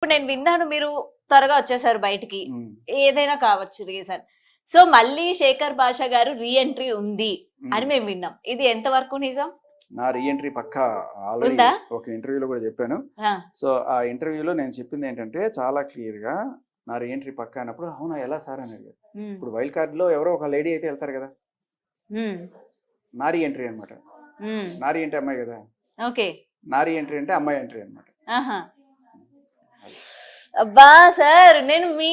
ఇప్పుడు నేను విన్నాను మీరు త్వరగా వచ్చేసారు బయటికి. ఏదైనా కావచ్చు రీజన్. సో మళ్ళీ శేఖర్ భాష గారు రీ ఎంట్రీ ఉంది అని మేము విన్నాం. ఇది ఎంత వరకు నిజం? నా రీ ఎంట్రీ పక్కా ఆల్రెడీ ఒక ఇంటర్వ్యూలో కూడా చెప్పాను. సో ఆ ఇంటర్వ్యూలో నేను చెప్పింది ఏంటంటే చాలా క్లియర్ గా నా రీ ఎంట్రీ పక్కా అన్నప్పుడు అవునా ఎలా సార్ అని అడిగారు. ఇప్పుడు వైల్డ్ కార్డ్ లో ఎవరో ఒక లేడీ అయితే వెళ్తారు కదా, నా రీ ఎంట్రీ అనమాట. నా రీ ఎంట్రీ అమ్మాయి కదా, ఓకే. నా రీ ఎంట్రీ అంటే అమ్మాయి ఎంట్రీ అనమాట. అబ్బా సార్ నేను మీ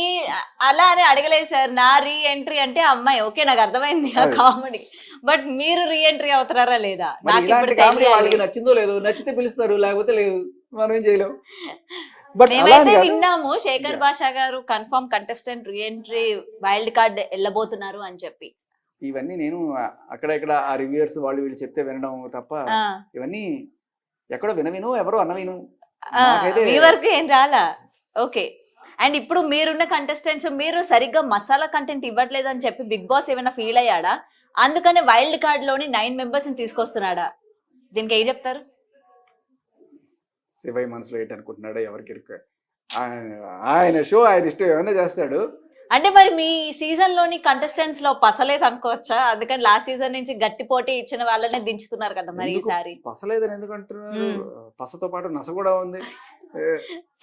అలా అని అడగలేదు సార్. నా రీ ఎంట్రీ అంటే అమ్మాయి, ఓకే నాకు అర్థమైంది ఆ కామెడీ. బట్ మీరు రీ ఎంట్రీ అవుతారా లేదా నాకు ఇప్పుడు వాళ్ళకి నచ్చిందో లేదో, నచ్చితే పిలుస్తారు లేకపోతే లేదు, మనం ఏం చేయలేం. మేమైతే విన్నాము శేఖర్ భాష గారు confirm contestant re entry wild card వెళ్ళబోతున్నారు అని చెప్పి. ఇవన్నీ నేను అక్కడెక్కడ ఆ రివ్యూయర్స్ వాళ్ళు వీళ్ళు చెప్తే వినడం తప్ప ఇవన్నీ ఎక్కడో విను ఎవరో అన్న విను మీ వరకు ఏం రాలా. ఓకే. అండ్ ఇప్పుడు మీరున్న కంటెస్టెంట్స్ మీరు సరిగ్గా మసాలా కంటెంట్ ఇవ్వట్లేదు అని చెప్పి బిగ్ బాస్ ఏమైనా ఫీల్ అయ్యాడా? అందుకనే వైల్డ్ కార్డ్ లోని 9 మెంబర్స్ ని తీసుకొస్తున్నాడా? దీనికి ఏం చెప్తారు? శివయ్య మనసులో ఏంటనుకుంటున్నాడో ఎవరికి ఆయన షో ఆయన ఇష్టం ఏమైనా చేస్తాడు. అంటే మరి మీ సీజన్ లోని కంటెస్టెంట్స్ లో పసలేదు అనుకోవచ్చా? అందుకని లాస్ట్ సీజన్ నుంచి గట్టి పోటీ ఇచ్చిన వాళ్ళనే దించుతున్నారు కదా మరి ఈసారి. పసలేదని ఎందుకంటున్నారు? పసతో పాటు నస కూడా ఉంది.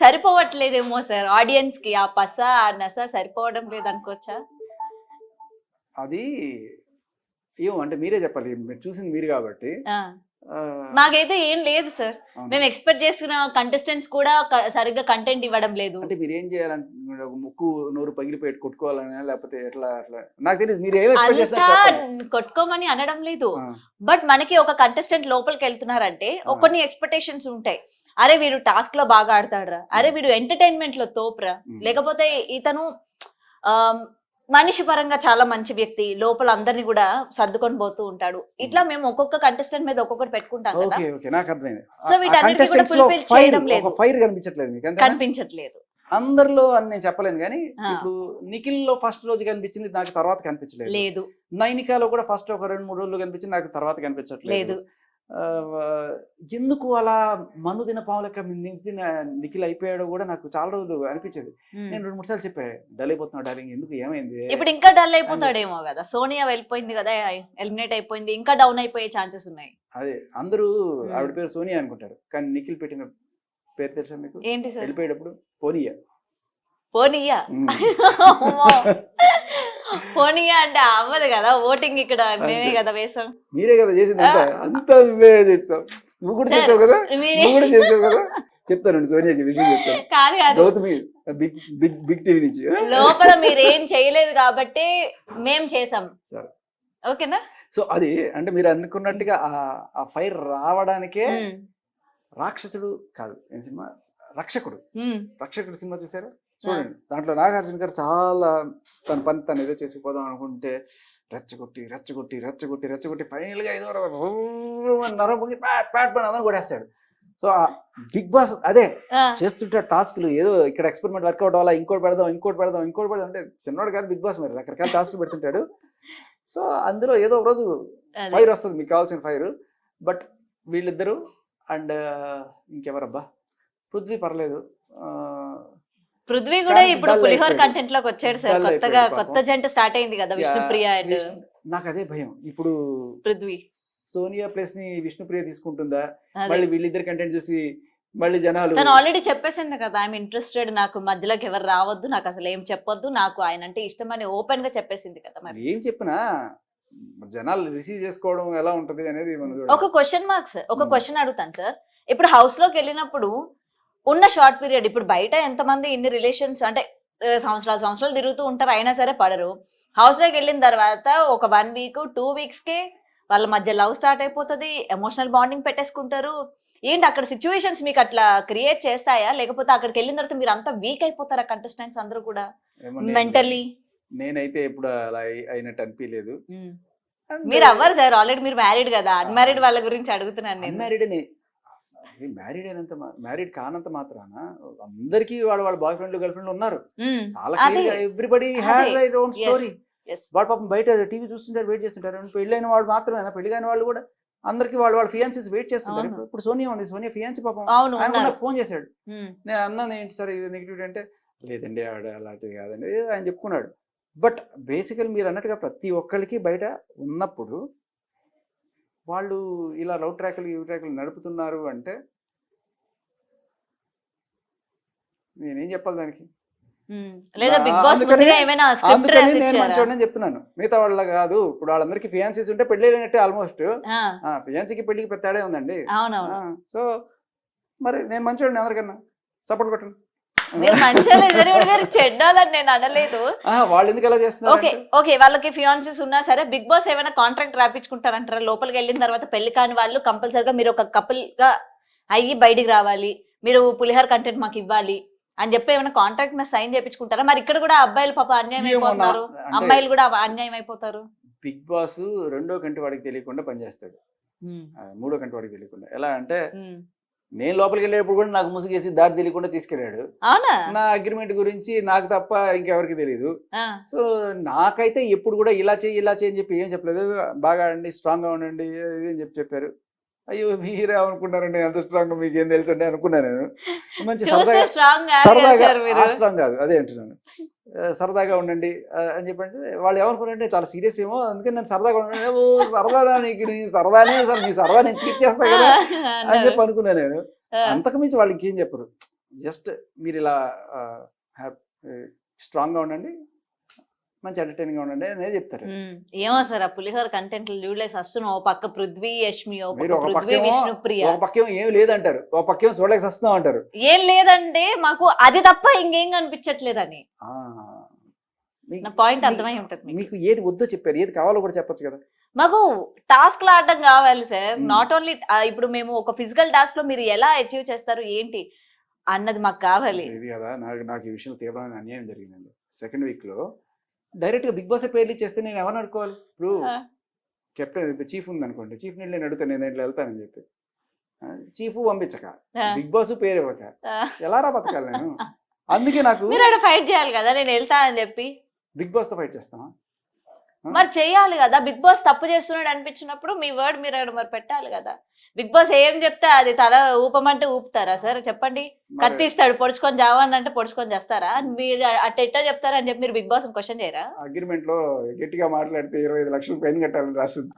సరిపోవట్లేదేమో సార్ ఆడియన్స్ కి ఆ పస ఆ నస సరిపోవడం లేదు అనుకోవచ్చా? అది ఏమో అంటే మీరే చెప్పాలి, మీరు చూసింది మీరు కాబట్టి. మాకైతే ఏం లేదు సార్. మేము ఎక్స్పెక్ట్ చేస్తున్న కంటెస్టెంట్స్ కూడా సరిగ్గా కంటెంట్ ఇవ్వడం లేదు. అంటే మీరు ఏం చేయాలంటే ముక్కు నోరు పగిలిపోయి కొట్టుకోవాలని లేకపోతే ఎట్లా అట్లా నాకు తెలియదు. మీరు ఏం ఎక్స్పెక్ట్ చేస్తున్నారు? కొట్టుకోమని అనడం లేదు. బట్ మనకి ఒక కంటెస్టెంట్ లోపలికి వెళ్తున్నారంటే కొన్ని ఎక్స్పెక్టేషన్స్ ఉంటాయి. అరే వీడు టాస్క్ లో బాగా ఆడతాడరా, అరే వీడు ఎంటర్టైన్మెంట్ లో తోపురా, లేకపోతే ఇతను మనిషి పరంగా చాలా మంచి వ్యక్తి, లోపల అందరిని కూడా సర్దుకొని పోతూ ఉంటాడు. ఇట్లా మేము ఒక్కొక్క కంటెస్టెంట్ మీద ఒక్కొక్కటి పెట్టుకుంటాం కదా. సో వీటన్నిటిని కూడా ఫుల్ఫిల్ చేయడం లేదు, కనిపించట్లేదు అందరిలో అని నేను చెప్పలేను. కానీ ఇప్పుడు నిఖిల్ లో ఫస్ట్ రోజు కనిపించింది, నాకు తర్వాత కనిపించలేదు. నైనికాలో కూడా ఫస్ట్ ఒక 2-3 రోజులు కనిపించింది, నాకు తర్వాత కనిపించట్లేదు. ఎందుకు అలా మన్నుదిన పావులక నిఖిల్ అయిపోయాడో కూడా నాకు చాలా రోజులు అనిపించేది. నేను 2-3 సార్లు చెప్పా, డల్ అయిపోతున్నాడు డార్లింగ్, ఎందుకు ఏమైంది? ఇప్పుడు ఇంకా డల్ అయిపోతాడేమో కదా, సోనియా వెళ్ళిపోయింది కదా, ఎలిమినేట్ అయిపోయింది, ఇంకా డౌన్ అయిపోయే ఛాన్సెస్ ఉన్నాయి. అదే అందరూ ఆవిడ పేరు సోనియా అనుకుంటారు, కానీ నిఖిల్ పెట్టిన పేరు తెలుసా మీకు? ఏంటి సార్? వెళ్ళిపోయేటప్పుడు పోనీయా. పోనీయా పోనీయా అంటే అవ్వదు కదా, ఓటింగ్ ఇక్కడ మేమే కదా వేసాం. మీరే కదా చేసింది, అంతా మేమే చేస్తాం. నువ్వు కూడా చేసావు కదా, నువ్వు కూడా చేసావు కదా. చెప్తానండి సోనియాకి విషయం చెప్తాను. కాదు కాదు, గౌతమి బిగ్ టీవీ నుంచి లోపల మీరేం చేయలేదు కాబట్టి మేం చేసాం, ఓకేనా? సో అది అంటే మీరు అనుకున్నట్టుగా ఆ ఫైర్ రావడానికే రాక్షసుడు కాదు ఏం సినిమా, రక్షకుడు. రక్షకుడు సినిమా చూసారా? చూడండి, దాంట్లో నాగార్జున గారు చాలా తన పని తను ఏదో చేసుకుపోదాం అనుకుంటే రెచ్చగొట్టి రెచ్చగొట్టి రెచ్చగొట్టి రెచ్చగొట్టి ఫైనల్ గా ఏదో అందరూ కొడేస్తాడు. సో బిగ్ బాస్ అదే చేస్తుంటే టాస్క్లు ఏదో ఇక్కడ ఎక్స్పెరిమెంట్ వర్కౌట్ అవ్వాలా, ఇంకోటి పెడదాం ఇంకోటి పెడదాం ఇంకోటి పెడదాం అంటే చిన్నోడు కాదు బిగ్ బాస్, మరి రకరకాల టాస్క్లు పెడుతుంటాడు. సో అందులో ఏదో ఒక రోజు ఫైర్ వస్తుంది, మీకు కావాల్సిన ఫైర్. బట్ వీళ్ళిద్దరు అండ్ ఇంకెవరబ్బా, పృథ్వీ పర్లేదు. పృథ్వీ కూడా ఇప్పుడు పులిహోర కంటెంట్ లోకి వచ్చాడు సార్, కొత్తగా కొత్త జంట స్టార్ట్ అయింది కదా, విష్ణుప్రియ. నాకు అదే భయం, ఇప్పుడు పృథ్వీ సోనియా ప్లేస్ ని విష్ణుప్రియ తీసుకుంటుందా, మళ్ళీ వీళ్ళిద్దరు కంటెంట్ చూసి మళ్ళీ జనాలు. తను ఆల్రెడీ చెప్పేసింది కదా, ఐఎమ్ ఇంట్రెస్టెడ్, నాకు మధ్యలోకి ఎవరు రావద్దు, నాకు అసలు ఏం చెప్పొద్దు, నాకు ఆయన అంటే ఇష్టం అని ఓపెన్ గా చెప్పేసింది కదా. మరి ఏం చెప్పినా జనాలు రిసీవ్ చేసుకోవడం ఎలా ఉంటది అనేది. ఒక క్వశ్చన్ మార్క్స్, ఒక క్వశ్చన్ అడుగుతాను సార్. ఇప్పుడు హౌస్ లోకి వెళ్ళినప్పుడు ఉన్న షార్ట్ పీరియడ్, ఇప్పుడు బయట ఎంతమంది ఇన్ని రిలేషన్స్ అంటే సంవత్సరాలు తిరుగుతూ ఉంటారు, అయినా సరే పడరు. హౌస్ లోకి వెళ్ళిన తర్వాత ఒక 1 వీక్ 2 వీక్స్ కే వాళ్ళ మధ్య లవ్ స్టార్ట్ అయిపోతుంది, ఎమోషనల్ బాండింగ్ పెట్టేసుకుంటారు. ఏంటి అక్కడ సిచ్యువేషన్స్ మీకు అట్లా క్రియేట్ చేస్తాయా, లేకపోతే అక్కడికి వెళ్ళిన తర్వాత మీరు అంతా వీక్ అయిపోతారా కంటెస్టెంట్స్ అందరూ కూడా మెంటల్లీ? నేనైతే ఎప్పుడు అలా అయినట్టు అనిపించలేదు. మీరు అవ్వరు సార్, ఆల్రెడీ మీరు మ్యారీడ్ కదా, అన్మ్యారీడ్ వాళ్ళ గురించి అడుగుతున్నాను నేను. మ్యారీడ్ అయినంత మ్యారీడ్ కానంత మాత్రాన అందరికి వాళ్ళ బాయ్ ఫ్రెండ్ గర్ల్ ఫ్రెండ్ ఉన్నారు. చాలా everybody has their own story. వాడు పాపం బయట టీవీ చూస్తుంటారు, వెయిట్ చేస్తుంటారు. పెళ్ళైన వాడు మాత్రమేనా, పెళ్లి కాని వాళ్ళు కూడా అందరికి వాళ్ళ ఫియాన్సీస్ వెయిట్ చేస్తుంటారు. అవును. ఇప్పుడు సోనియా ఉంది, సోనియా ఫియాన్సీ పాపం అవును ఆయన ఉన్నారు. నాకు ఫోన్ చేశాడు. ఉమ్, నేను అన్నాను ఏంటి సార్ ఇది నెగిటివిటీ అంటే, లేదండి ఆవిడ అలాంటిది కాదండి ఏదో ఆయన చెప్పుకున్నాడు. బట్ బేసికల్ మీరు అన్నట్టుగా ప్రతి ఒక్కరికి బయట ఉన్నప్పుడు వాళ్ళు ఇలా లవ్ ట్రాక్లు యూ ట్రాక్లు నడుపుతున్నారు అంటే నేనేం చెప్పాలి దానికి. ఉమ్. లేదా బిగ్ నా- బాస్ అందుకని- ముందుగా ఏమైనా స్క్రిప్ట్ అందుకని నేను రాసిచ్చారా? మంచోడని చెప్తున్నాను. మిగతా వాళ్ళ కాదు, ఇప్పుడు వాళ్ళందరికీ ఫియాన్సీస్ ఉంటే పెళ్లి అయినట్టే ఆల్మోస్ట్. ఆ, ఫియాన్సీకి పెళ్లికి పెద్ద తేడా ఉందండి. అవునవును. సో మరి నేను మంచోడిని అందరికన్నా సపోర్ట్ కొట్టండి. మీరు మంచిగా మీరు చెడ్డాలని నేను అనలేదు. వాళ్ళు ఎందుకు ఎలా చేస్తున్నారు ఓకే ఓకే, వాళ్ళకి ఫియాన్సీస్ ఉన్నా సరే బిగ్ బాస్ ఏమైనా కాంట్రాక్ట్ రాపించుకుంటారంటారా? లోపలికి వెళ్ళిన తర్వాత పెళ్లి కాని వాళ్ళు కంపల్సరిగా మీరు ఒక కపుల్ గా అయ్యి బయటికి రావాలి, మీరు పులిహోర కంటెంట్ మాకు ఇవ్వాలి అని చెప్పి ఏమైనా కాంట్రాక్ట్ మీద సైన్ చేయించుకుంటారా? మరి ఇక్కడ కూడా అబ్బాయిలు పాప అన్యాయం అయిపోతున్నారు, అమ్మాయిలు కూడా అన్యాయం అయిపోతారు. బిగ్ బాస్ రెండో కంటి వాడికి తెలియకుండా పనిచేస్తాడు, మూడో కంటి వాడికి తెలియకుండా. ఎలా అంటే నేను లోపలికి వెళ్ళేటప్పుడు కూడా నాకు ముసుగేసి దారి తెలియకుండా తీసుకెళ్ళాడు. అవునా? నా అగ్రిమెంట్ గురించి నాకు తప్ప ఇంకెవరికి తెలియదు. ఆ, సో నాకైతే ఎప్పుడు కూడా ఇలా చేయి అని చెప్పి ఏం చెప్పలేదు. బాగా అండి, స్ట్రాంగ్ గా ఉండండి ఇది అని చెప్పారు. అయ్యో మీరే అనుకున్నారండి ఎంత స్ట్రాంగ్ మీకు ఏం తెలుసు అండి అనుకున్నాను నేను. మంచి చూస్తే స్ట్రాంగ్ సరదాగా మీరు. స్ట్రాంగ్ కాదు అదే అంటున్నాను. సరదాగా ఉండండి అని చెప్పంటే వాళ్ళు ఏమనుకున్నారంటే చాలా సీరియస్ ఏమో, అందుకని నేను సరదాగా ఉండండి. ఓ సరదాగా నీకు నీ సరదానే సార్, మీ సరదా నేను తీర్చేస్తా కదా అని చెప్పి అనుకున్నాను నేను. అంతకు మించి వాళ్ళు ఇంకేం చెప్పరు. జస్ట్ మీరు ఇలా స్ట్రాంగ్ గా ఉండండి, మంచి ఎంటర్టైనింగ్ గా ఉండండి అనేది చెప్తారు. ఏమో సార్ ఆ పులిహోర కంటెంట్ లీవ్లెస్ వస్తున్నాం. ఓ పక్క పృథ్వీ యష్మి, ఓ మీరు పక్క ఒక పృథ్వీ పక్కేమో విష్ణుప్రియ. ఒక పక్కేమో ఏం లేదంటారు, ఒక పక్కేమో చూడలేక వస్తున్నాం అంటారు. ఏం లేదంటే మాకు అది తప్ప ఇంకేం కనిపించట్లేదని. నా పాయింట్ అర్థమై ఉంటుంది మీకు. మీకు ఏది వద్దో చెప్పారు, ఏది కావాలో కూడా చెప్పొచ్చు కదా. మాకు టాస్క్ ఆడడం కావాలి సార్, Hmm. నాట్ ఓన్లీ ఇప్పుడు మేము ఒక ఫిజికల్ టాస్క్ లో మీరు ఎలా అచీవ్ చేస్తారు ఏంటి అన్నది మాకు కావాలి. ఇది కదా నాకు ఈ విషయంలో తీవ్రమైన అన్యాయం జరిగిందండి. సెకండ్ వీక్ లో డైరెక్ట్ గా బిగ్ బాస్ పేర్లు ఇచ్చేస్తే నేను ఎవరిని అడుకోవాలి. ఇప్పుడు కెప్టెన్ చీఫ్ ఉంది అనుకోండి, చీఫ్ ని నేను అడుగుతాను, నేను ఇట్లా వెళ్తానని చెప్పి చీఫ్ పంపించక బిగ్ బాస్ పేరు ఇవ్వక ఎలా రా బతకాలి నేను. అందుకే నాకు మీరు అక్కడ ఫైట్ చేయాలి కదా, నేను వెళ్తా అని చెప్పి. బిగ్ బాస్ తో ఫైట్ చేస్తాను. మరి చెయ్యాలి కదా, బిగ్ బాస్ తప్పు చేస్తున్నాడు అనిపించినప్పుడు మీ వర్డ్ మీరు అక్కడ మరి పెట్టాలి కదా. బిగ్ బాస్ ఏం చెప్తే అది తల ఊపమంటే ఊపుతారా సార్? చెప్పండి. కత్తిస్తాడు పొడుచుకొని జావని అంటే పొడుచుకొని చేస్తారా? మీరు అట్ట ఎట్టా చెప్తారా అని చెప్పి మీరు బిగ్ బాస్ క్వశ్చన్ చేయరా? అగ్రిమెంట్ లో గట్టిగా మాట్లాడితే 25 లక్షలు ఫైన్ కట్టాలని రాస్తుంది.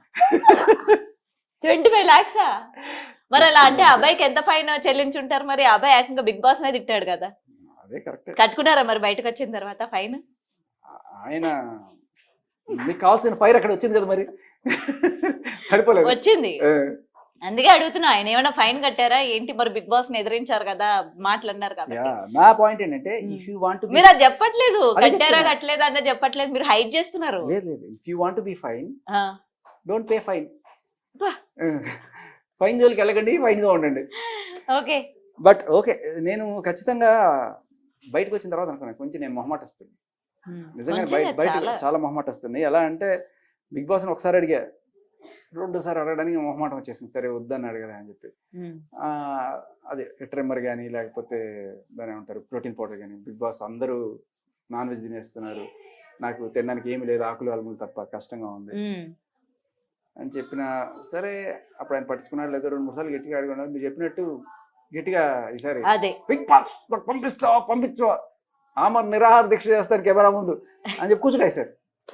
25 lakhs మరి అలా అంటే అబ్బాయికి ఎంత ఫైన్ చెల్లించుంటారు? మరి ఆ అబ్బాయి ఏకంగా బిగ్ బాస్ నే తిట్టాడు కదా. అదే కరెక్ట్. కట్టుకున్నారా మరి బయటకు వచ్చిన తర్వాత ఫైన్? ఆయన మీకు కావాల్సిన ఫైర్ అక్కడ వచ్చింది కదా, మరి సరిపోలేదు. వచ్చింది, అందుకే అడుగుతున్నా. ఆయన ఏమైనా ఫైన్ కట్టారా ఏంటి? మరి బిగ్ బాస్ ని ఎదిరించారు కదా, మాటలు అన్నారు కాబట్టి. నా పాయింట్ ఏంటంటే ఇఫ్ యూ వాంట్ టు మీరు అది చెప్పట్లేదు, అదే కట్టారా చెప్తున్నా. కట్టలేదా అన్నది చెప్పట్లేదు, మీరు హైడ్ చేస్తున్నారు. లేదు if you want to be fine ఆ, డోంట్ పే ఫైన్. బా. ఫైన్ జోలికి వెళ్ళకండి, ఫైన్ గా ఉండండి. ఓకే. బట్ ఓకే, నేను ఖచ్చితంగా బయటకు వచ్చిన తర్వాత అనుకున్నాను కొంచెం నేను మొహమాట వస్తుంది. నిజంగా మంచిదే, బయట చాలా. చాలా మొహమాట వస్తుంది. ఎలా అంటే బిగ్ బాస్ ఒకసారి అడిగా, రెండోసారి అడగడానికి మొహమాటం వచ్చేసింది. సరే వద్దన్నాడు కదా అని చెప్పి అదే ట్రిమ్మర్ కానీ లేకపోతే దాని ఏమంటారు ప్రోటీన్ పౌడర్ కానీ, బిగ్ బాస్ అందరూ నాన్ వెజ్ తినేస్తున్నారు, నాకు తినడానికి ఏమి లేదు, ఆకులు అలములు తప్ప కష్టంగా ఉంది అని చెప్పిన. సరే అప్పుడు ఆయన పట్టించుకున్నాడు లేదో 2-3 సార్లు గట్టిగా అడుగున్నాడు. మీరు చెప్పినట్టు గట్టిగా ఈసారి అదే బిగ్ బాస్ పంపించు ఆమె నిరాహార దీక్ష చేస్తాను కెమెరా ముందు అని చెప్పి కూర్చుంటాయి సార్.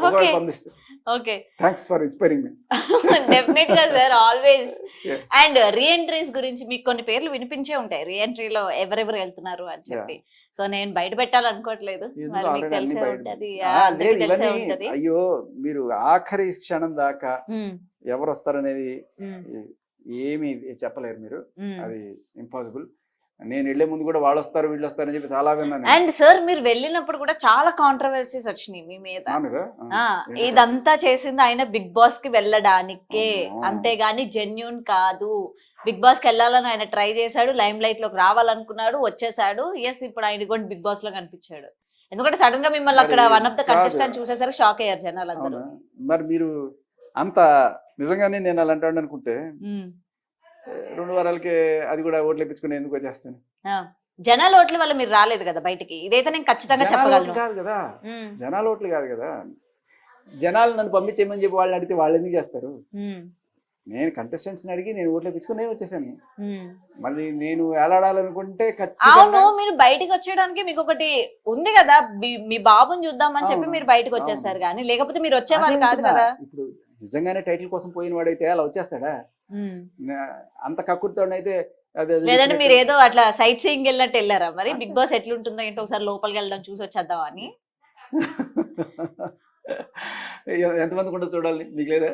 Okay. పంపిస్తే okay. Thanks for inspiring me. Definite గా sir, always. Yeah. And reentries గురించి మీకు కొన్ని పేర్లు వినిపించే ఉంటాయి, రీఎంట్రీలో ఎవరెవరు వెళ్తున్నారు అని చెప్పి. సో నేను బయట పెట్టాలనుకోవట్లేదు, ఎందుకు మరి మీకు already అన్ని తెలిసే బయట ఉంటది, లేదు అందరికీ తెలిసే ఇవన్నీ. ఉంటది. అయ్యో మీరు ఆఖరి క్షణం దాకా ఉమ్, ఎవరు వస్తారనేది ఉమ్, ఏమి చెప్పలేరు మీరు, ఉమ్. అది ఇంపాసిబుల్. నేను వెళ్లే ముందు కూడా వాళ్ళు వస్తారు వీళ్ళు వస్తారు అని చెప్పి చాలా విన్నాను. అండ్ సార్ మీరు వెళ్ళినప్పుడు కూడా చాలా కాంట్రవర్సీస్ వచ్చినాయి మీ మీద. నా మీద? ఏంటి? ఇదంతా చేసింది ఆయన బిగ్ బాస్ కి వెళ్ళడానికే, అవునా? అంతేగాని జెన్యూన్ కాదు. బిగ్ బాస్ కి వెళ్ళాలని ఆయన ట్రై చేశాడు, లైమ్ లైట్ లోకి రావాలనుకున్నాడు, వచ్చేసాడు. ఎస్, ఇప్పుడు ఆయన కూడా బిగ్ బాస్ లో కనిపించాడు. ఎందుకంటే సడన్ గా మిమ్మల్ని అక్కడ మరి వన్ ఆఫ్ ద కంటెస్టెంట్ చూసేసరికి షాక్ అయ్యారు జనాలందరూ. అవునా? మరి మీరు అంత నిజంగానే నేను అలా అంటాను అనుకుంటే ఉమ్. 2 వారాలకే అది కూడా ఓట్లు వేయించుకుని ఎందుకు వచ్చేస్తాను? ఆ. జనాల ఓట్ల వల్ల మీరు రాలేదు కదా బయటికి, ఇదైతే నేను ఖచ్చితంగా జనాల ఓట్లు చెప్పగలను. కాదు కదా, ఉమ్, జనాల ఓట్లు కాదు కదా. జనాలు నన్ను పంపించేయమని చెప్పి వాళ్ళని అడిగితే వాళ్ళు ఎందుకు చేస్తారు? ఉమ్. నేను కంటెస్టెంట్స్ అడిగి నేను ఓట్లు వేయించుకొని నేను వచ్చేసాను. ఉమ్. మళ్ళీ నేను వేలాడాలనుకుంటే అవును, ఖచ్చితంగా మీరు బయటికి వచ్చేయడానికి మీకు ఒకటి ఉంది కదా, మీ బాబుని చూద్దామని చెప్పి అవును, మీరు బయటకు వచ్చేసారు, అవును. కానీ లేకపోతే మీరు వచ్చేవాళ్ళు అదే కాదు అంటున్నా. కదా. ఇప్పుడు నిజంగానే టైటిల్ కోసం పోయిన వాడైతే అలా వచ్చేస్తాడా? ఉమ్. అంత కక్కుర్తోడైతే అది అది లేదంటే మీరు చెప్పినట్టు. ఏదో అట్లా సైట్ సీయింగ్ వెళ్ళినట్టు వెళ్ళారా మరి? బిగ్ బాస్ ఎట్లుంటుందో ఏంటో ఒకసారి లోపలికి వెళ్దాం చూసి వచ్చేద్దాం అని. ఎంతమందికి ఉండదు చూడాలి, మీకు లేదా?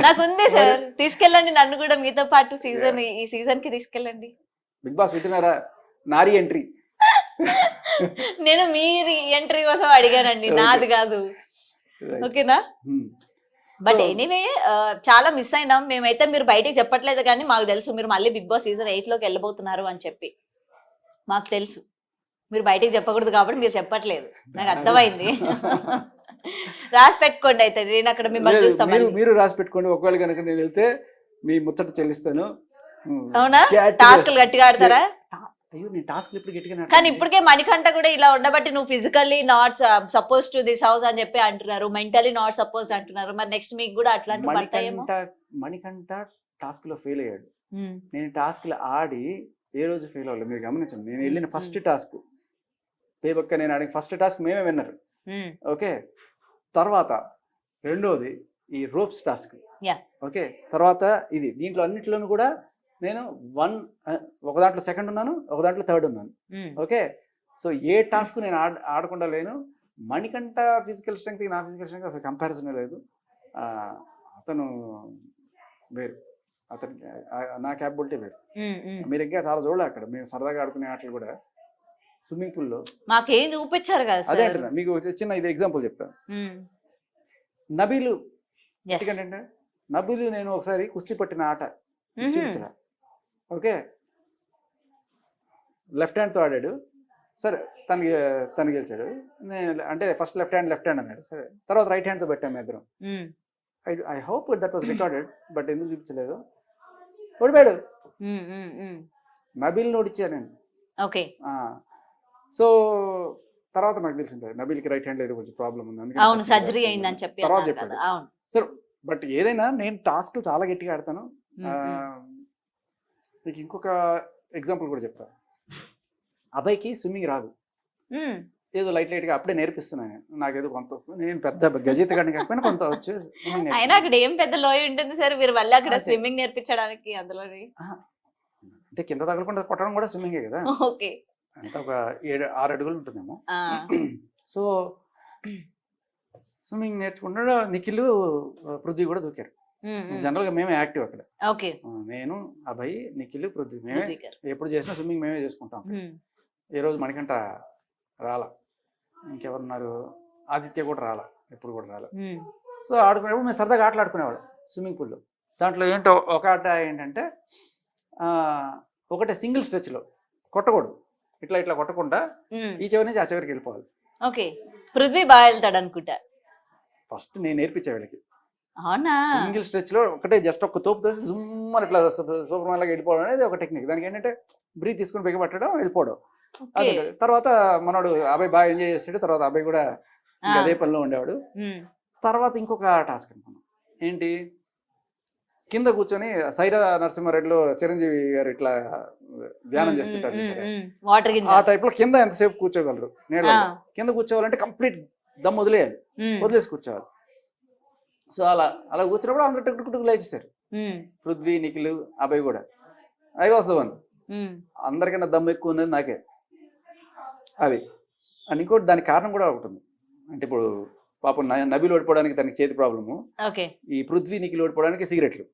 నాకుంది సార్, తీసుకెళ్ళండి నన్ను కూడా మీతో పాటు సీజన్, ఈ సీజన్ కి తీసుకెళ్ళండి. బిగ్ బాస్ వింటున్నారా? నారీ ఎంట్రీ. నేను మీ ఎంట్రీ కోసం అడిగానండి, నాది కాదు. ఓకేనా? బట్ ఎనీవే చాలా మిస్ అయినాం మేమైతే. మీరు బయటికి చెప్పట్లేదు కానీ మాకు తెలుసు మీరు మళ్ళీ బిగ్ బాస్ సీజన్ 8 లోకి వెళ్ళబోతున్నారు అని చెప్పి మాకు తెలుసు. మీరు బయటికి చెప్పకూడదు కాబట్టి మీరు చెప్పట్లేదు, నాకు అర్థమైంది. రాసి పెట్టుకోండి అయితే, నేను అక్కడ మిమ్మల్ని చూస్తాను. మీరు రాసి పెట్టుకోండి, ఒకవేళ కనుక నేను వెళ్తే మీ ముచ్చట చెల్లిస్తాను. అవునా? టాస్క్లు గట్టిగా ఆడతారా? అయ్యో, నేను టాస్క్లు ఇప్పుడు గట్టిగా. కానీ ఇప్పటికే మణికంఠ కూడా ఇలా ఉండబట్టి నువ్వు physically not suppose to this house అని చెప్పి అంటున్నారు, మెంటలీ నాట్ సపోజ్ అంటున్నారు. మరి నెక్స్ట్ మీకు కూడా అట్లాంటి పడతాయేమో. మణికంఠ టాస్క్ లో ఫెయిల్ అయ్యాడు. నేను టాస్క్ లో ఆడి ఏ రోజు ఫెయిల్ అవ్వలేదు. మీరు గమనించండి, నేను వెళ్ళిన ఫస్ట్ టాస్క్ పేపక్క, నేను ఆడిన ఫస్ట్ టాస్క్ మేమే విన్నారు. ఓకే, తర్వాత రెండోది ఈ రోప్స్ టాస్క్. ఓకే, తర్వాత ఇది. దీంట్లో అన్నింటిలోనూ కూడా నేను ఒక దాంట్లో సెకండ్ ఉన్నాను, ఒక దాంట్లో థర్డ్ ఉన్నాను. ఓకే, సో ఏ టాస్క్ నేను ఆడకుండా లేను. మణికంఠ ఫిజికల్ స్ట్రెంగ్త్ నా ఫిజికల్ స్ట్రెంగ్త్ అసలు కంపారిజన్ లేదు. అతను వేరు, అతనికి నా క్యాపబిలిటీ వేరు. మీరు ఇంకా చాలా చూడలే అక్కడ. మేము సరదాగా ఆడుకునే ఆటలు కూడా స్విమ్మింగ్ పూల్ లో మాకేం చూపించారు కదా. అదే అంటున్నా, మీకు చిన్న ఇది ఎగ్జాంపుల్ చెప్తాను. నబీలు, ఎందుకంటే నబీలు నేను ఒకసారి కుస్తీ పట్టిన ఆట చూపించిన. ఓకే, లెఫ్ట్ హ్యాండ్తో ఆడాడు. సరే, తను గెలిచాడు. నేను అంటే ఫస్ట్ లెఫ్ట్ హ్యాండ్ అన్నాడు. సరే, తర్వాత రైట్ హ్యాండ్తో పెట్టాము ఇద్దరం. I hope that was recorded, but ఎందుకు చూపించలేదు. ఓడిపోయాడు. నబీల్ని ఓడిచ్చాను నేను. ఓకే, సో తర్వాత నాకు తెలిసింది నబీల్కి రైట్ హ్యాండ్ ఏదో కొంచెం ప్రాబ్లం ఉంది, అవును, సర్జరీ అయిందని చెప్పి తర్వాత చెప్పాడు. సరే, బట్ ఏదైనా నేను టాస్క్ చాలా గట్టిగా ఆడతాను. మీకు ఇంకొక ఎగ్జాంపుల్ కూడా చెప్తా. అబ్బాయికి స్విమ్మింగ్ రాదు, ఏదో లైట్గా అప్పుడే నేర్పిస్తున్నాను. నాకేదో కొంత, నేను పెద్ద గజీత గడిని కాకపోయినా కొంత వచ్చు. అయినా అక్కడ ఏం పెద్ద లోయ ఉంటుంది సార్, మీరు మళ్ళీ అక్కడ స్విమ్మింగ్ నేర్పించడానికి అందులో అంటే కింద తగలకుండా కొట్టడం కూడా స్విమ్మింగే కదా. ఓకే, అంత ఒక 7-6 అడుగులు ఉంటుందేమో. సో స్విమ్మింగ్ నేర్చుకుంటూ నిఖిల్, పృథ్వీ కూడా దూకారు. జనరల్ గా మేమే యాక్టివ్ అక్కడ. నేను, అభయ్, నిఖిల్, పృథ్వీ మేమే ఎప్పుడు చేసినా స్విమ్మింగ్ మేమే చేసుకుంటాం. ఏ రోజు మణికంఠ రాలా, ఇంకెవరున్నారు, ఆదిత్య కూడా రాలా, ఎప్పుడు కూడా రాలా. సో ఆడుకునేప్పుడు మేము సరదాగా ఆటలు ఆడుకునేవాడు స్విమ్మింగ్ పూల్లో. దాంట్లో ఏంటో ఒక ఆట ఏంటంటే, ఒకటే సింగిల్ స్ట్రెచ్ లో కొట్టకూడదు, ఇట్లా కొట్టకుండా ఈ చివరి నుంచి ఆ చివరికి వెళ్ళిపోవాలి. ఓకే, పృథ్వీ బాగా వెళ్తాడు అనుకుంటా. ఫస్ట్ నేను నేర్పించే వాళ్ళకి. అవునా? సింగిల్ స్ట్రెచ్ లో ఒకటే జస్ట్ ఒక తోపు తోసి జుమ్మని ఇట్లా సూపర్ మ్యాన్ లాగా వెళ్ళిపోవడం అనేది ఒక టెక్నిక్. దానికి ఏంటంటే బ్రీత్ తీసుకుని బిగపట్టడం, వెళ్ళిపోవడం. అదే తర్వాత మనోడు అబ్బాయి బాగా ఎంజాయ్ చేసాడు. తర్వాత అబ్బాయి కూడా అదే పనిలో ఉండేవాడు. తర్వాత ఇంకొక టాస్క్ అనుకున్నాం, ఏంటి, కింద కూర్చొని సైరా నరసింహారెడ్డిలో చిరంజీవి గారు ఇట్లా ధ్యానం చేస్తుంటారు, ఆ టైప్ లో కింద ఎంతసేపు కూర్చోగలరు నీళ్ళ కింద కూర్చోవాలంటే కంప్లీట్ దమ్ వదిలేసి కూర్చోవాలి. సో అలా కూర్చున్నప్పుడు అందరూ టుక్కు లేచేశారు. పృథ్వీ, నిఖిల్, అభయ్ కూడా. I was the one. అందరికన్నా దమ్ ఎక్కువ ఉన్నది నాకే. అది అని ఇంకోటి దానికి కారణం కూడా ఉంటుంది. అంటే ఇప్పుడు పాపం నబీలు ఓడిపోవడానికి తనకి చేతి ప్రాబ్లము, ఈ పృథ్వీ, నిఖిల్ ఓడిపోవడానికి సిగరెట్లు.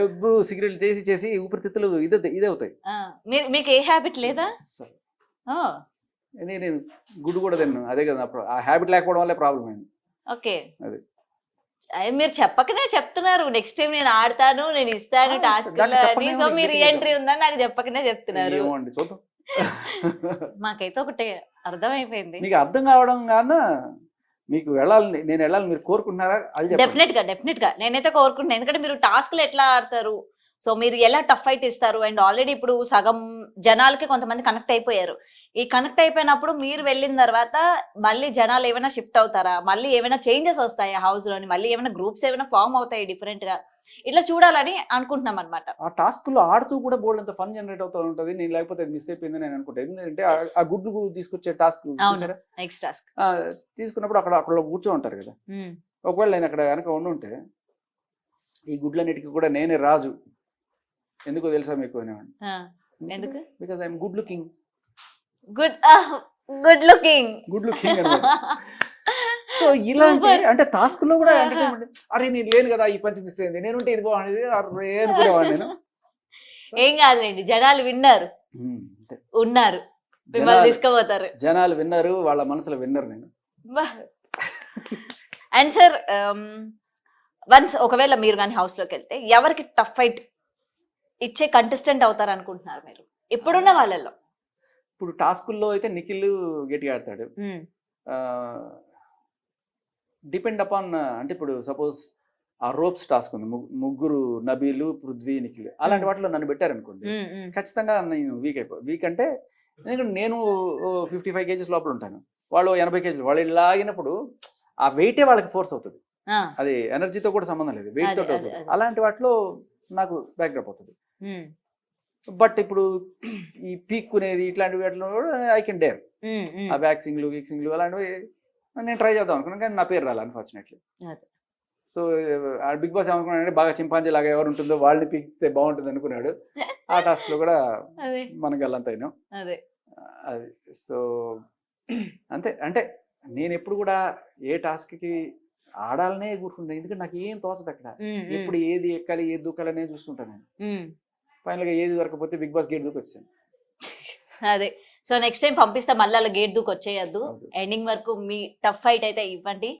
ఎప్పుడు సిగరెట్లు చేసి ఊపిరితిత్తులు ఇదే అవుతాయి. మీకు ఏ హ్యాబిట్ లేదా? నేను గుడ్డు కూడా తిన్నాను, అదే కదా ఆ హ్యాబిట్ లేకపోవడం వల్లే ప్రాబ్లం అయింది. ఓకే, అది మీరు చెప్పకనే చెప్తున్నారు. నెక్స్ట్ టైం నేను ఆడతాను, నేను ఇస్తాను టాస్క్. సో మీ రీఎంట్రీ ఉందని నాకు చెప్పకనే చెప్తున్నారు. చూద్దాం. మాకైతే ఒకటే అర్థమైపోయింది. మీకు అర్థం కావడం కానా మీకు నేను వెళ్ళాలి మీరు కోరుకుంటున్నారా? అది డెఫినెట్ గా నేనైతే కోరుకుంటున్నాను. ఎందుకంటే మీరు టాస్క్లు ఎట్లా ఆడతారు, సో మీరు ఎలా టఫ్ ఫైట్ ఇస్తారు? అండ్ ఆల్రెడీ ఇప్పుడు సగం జనాలకి కొంతమంది కనెక్ట్ అయిపోయారు. ఈ కనెక్ట్ అయిపోయినప్పుడు మీరు వెళ్ళిన తర్వాత మళ్ళీ జనాలు ఏమైనా షిఫ్ట్ అవుతారా? మళ్ళీ ఏమైనా చేంజెస్ వస్తాయా హౌస్ లోని? మళ్ళీ ఏమైనా గ్రూప్స్ ఏమైనా ఫామ్ అవుతాయి డిఫరెంట్ గా? ఇట్లా చూడాలని అనుకుంటున్నాం అనమాట. ఆ టాస్క్ లో ఆడుతూ కూడా బోల్డ్ అంత ఫన్ జనరేట్ అవుతూ ఉంటది. నేను లేకపోతే మిస్ అయిపోయింది నేను అనుకుంటా. ఎందుకంటే Yes. ఆ గుడ్లు తీసుకొచ్చే టాస్క్ చూసారా? Next task. తీసుకున్నప్పుడు అక్కడ కూర్చో ఉంటారు కదా. ఒకవేళ నేను అక్కడ కనుక ఉండుంటే ఈ గుడ్లన్నిటికీ కూడా నేనే రాజు. ఎందుకో తెలుసా మీకు అనేవాడిని. ఎందుకు? Because I'm good looking. Good looking. Good looking అనమాట. సో ఇలాంటి అంటే టాస్క్ లో కూడా ఎంటర్టైన్మెంట్. అరే నేను లేను కదా, ఈ పంచి మిస్ అయింది, నేనుంటే ఇది బాగుండేది అరే అనుకునేవాడిని నేను. ఏం కాదులేండి, జనాలు విన్నారు, అంతే. ఉన్నారు, మిమ్మల్ని తీసుకుపోతారు. జనాలు విన్నారు, వాళ్ళ మనసులో విన్నారు నేను. అండ్ సార్, వన్స్ ఒకవేళ మీరు కానీ హౌస్ లోకి వెళ్తే ఎవరికి టఫ్ ఫైట్ ఇచ్చే కంటెస్టెంట్ అవుతారు అనుకుంటున్నారు మీరు ఇప్పుడున్న వాళ్ళల్లో? ఇప్పుడు టాస్కుల్లో అయితే నిఖిల్ గట్టిగా ఆడతాడు. డిపెండ్ అపాన్ అంటే ఇప్పుడు సపోజ్ ఆ రోప్స్ టాస్క్ ఉంది, ముగ్గురు నబీలు, పృథ్వీ, నిఖిల్, అలాంటి వాటిలో నన్ను పెట్టారనుకోండి ఖచ్చితంగా నేను వీక్ అంటే ఎందుకంటే నేను 55 kgs లోపల ఉంటాను, వాళ్ళు 80 kgs. వాళ్ళు లాగినప్పుడు ఆ వెయిటే వాళ్ళకి ఫోర్స్ అవుతుంది. అది ఎనర్జీతో కూడా సంబంధం లేదు, వెయిట్ తోటి అవుతుంది. అలాంటి వాటిలో నాకు బ్యాక్డ్రాప్ అవుతుంది. బట్ ఇప్పుడు ఈ పీక్కునేది ఇట్లాంటి వాటిలో ఐ కెన్ డేర్. ఆ వ్యాక్సింగ్లు గీక్సింగ్లు అలాంటివి నేను ట్రై చేద్దాం అనుకున్నాను, కానీ నా పేరు రాలి అన్ఫార్చునేట్లీ. సో బిగ్ బాస్ ఏమనుకున్నాడంటే బాగా చింపాంజీ లాగా ఎవరు ఉంటుందో వాళ్ళని పీకిస్తే బాగుంటుంది అనుకున్నాడు. ఆ టాస్క్ లో కూడా మనకి వెళ్ళంతైనా అది. సో అంతే. అంటే నేను ఎప్పుడు కూడా ఏ టాస్క్ కి ఆడాలనే కూర్చుంటాను, ఎందుకంటే నాకు ఏం తోచదు అక్కడ. ఎప్పుడు ఏది ఎక్కాలి ఏది దూకాలి అనేది చూస్తుంటాను నేను. ఫైనల్ గా ఏది దొరకపోతే బిగ్ బాస్ గేట్ దూకి వచ్చాను. అదే. సో నెక్స్ట్ టైం పంపిస్తా మళ్ళీ అలా గేట్ దూకి వచ్చేయద్దు. ఎండింగ్ వరకు మీ టఫ్ ఫైట్ అయితే ఇవ్వండి.